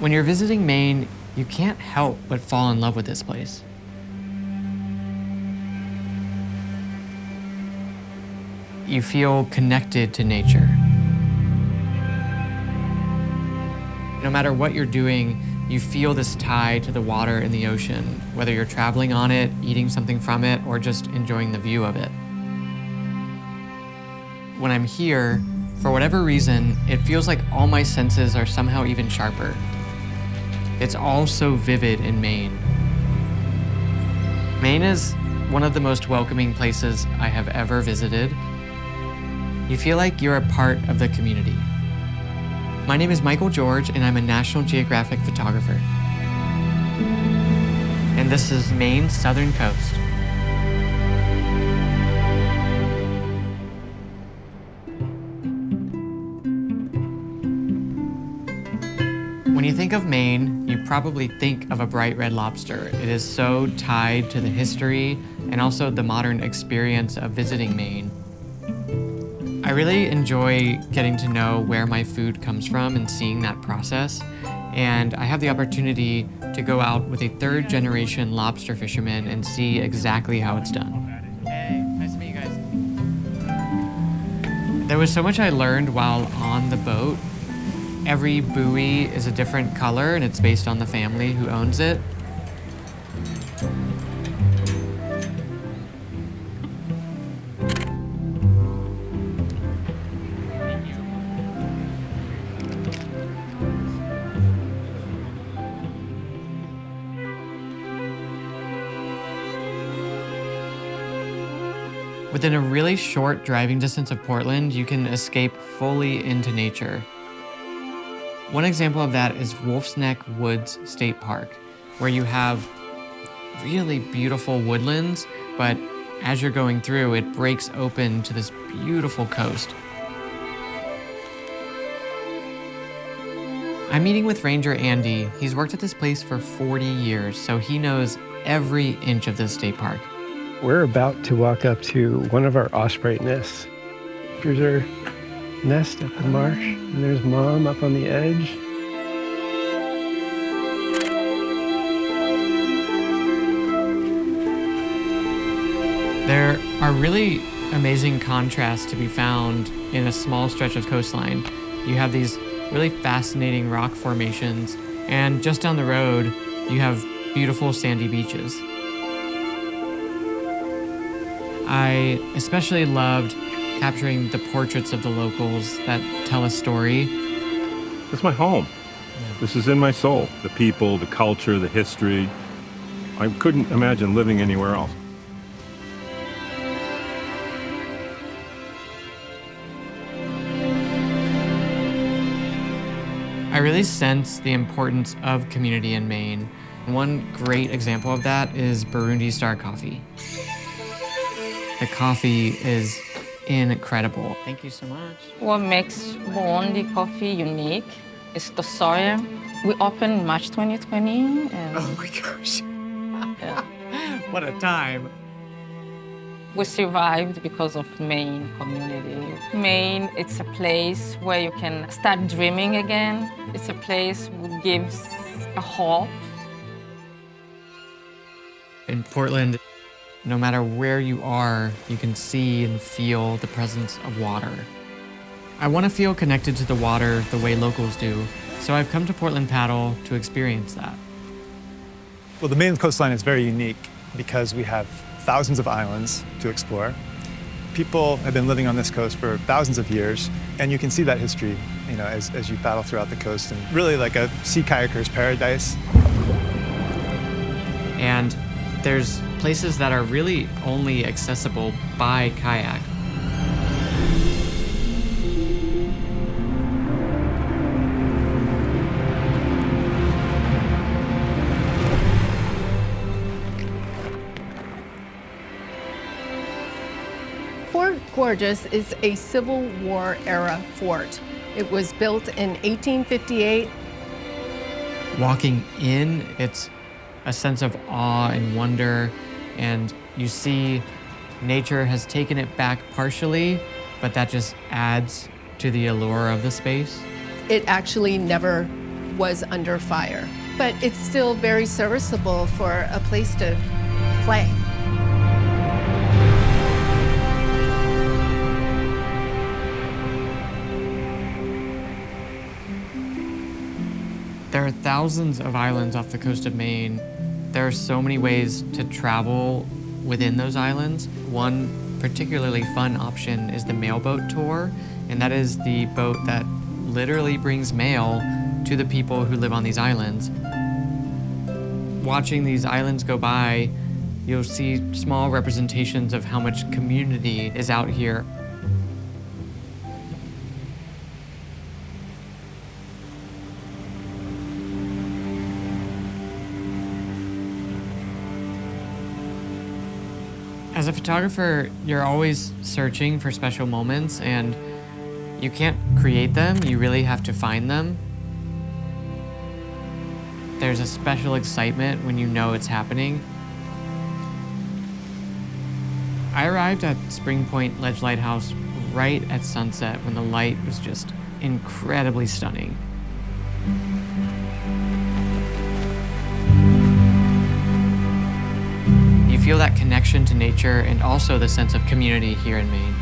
When you're visiting Maine, you can't help but fall in love with this place. You feel connected to nature. No matter what you're doing, you feel this tie to the water and the ocean, whether you're traveling on it, eating something from it, or just enjoying the view of it. When I'm here, for whatever reason, it feels like all my senses are somehow even sharper. It's all so vivid in Maine. Maine is one of the most welcoming places I have ever visited. You feel like you're a part of the community. My name is Michael George, and I'm a National Geographic photographer. And this is Maine's southern coast. When you think of Maine, you probably think of a bright red lobster. It is so tied to the history and also the modern experience of visiting Maine. I really enjoy getting to know where my food comes from and seeing that process. And I have the opportunity to go out with a third-generation lobster fisherman and see exactly how it's done. Hey, nice to meet you guys. There was so much I learned while on the boat. Every buoy is a different color, and it's based on the family who owns it. Within a really short driving distance of Portland, you can escape fully into nature. One example of that is Wolf's Neck Woods State Park, where you have really beautiful woodlands, but as you're going through, it breaks open to this beautiful coast. I'm meeting with Ranger Andy. He's worked at this place for 40 years, so he knows every inch of this state park. We're about to walk up to one of our osprey nests. Here's our nest at the marsh, and there's Mom up on the edge. There are really amazing contrasts to be found in a small stretch of coastline. You have these really fascinating rock formations, and just down the road, you have beautiful sandy beaches. I especially loved capturing the portraits of the locals that tell a story. It's my home. This is in my soul. The people, the culture, the history. I couldn't imagine living anywhere else. I really sense the importance of community in Maine. One great example of that is Burundi Star Coffee. The coffee is incredible. Thank you so much. What makes Burundi coffee unique is the soil. We opened March 2020. And Oh my gosh. yeah, What a time. we survived because of Maine community. Maine, it's a place where you can start dreaming again. It's a place that gives a hope. In Portland, no matter where you are, you can see and feel the presence of water. I want to feel connected to the water the way locals do, so I've come to Portland Paddle to experience that. Well, the Maine coastline is very unique because we have thousands of islands to explore. People have been living on this coast for thousands of years, and you can see that history, as you paddle throughout the coast, and really like a sea kayaker's paradise. And there's places that are really only accessible by kayak. Fort Gorges is a Civil War era fort. It was built in 1858. Walking in, it's a sense of awe and wonder, and you see nature has taken it back partially, but that just adds to the allure of the space. It actually never was under fire. But it's still very serviceable for a place to play. There are thousands of islands off the coast of Maine. There are so many ways to travel within those islands. One particularly fun option is the mailboat tour, and that is the boat that literally brings mail to the people who live on these islands. Watching these islands go by, you'll see small representations of how much community is out here. As a photographer, you're always searching for special moments, and you can't create them, you really have to find them. There's a special excitement when you know it's happening. I arrived at Spring Point Ledge Lighthouse right at sunset when the light was just incredibly stunning. You feel that connection to nature and also the sense of community here in Maine.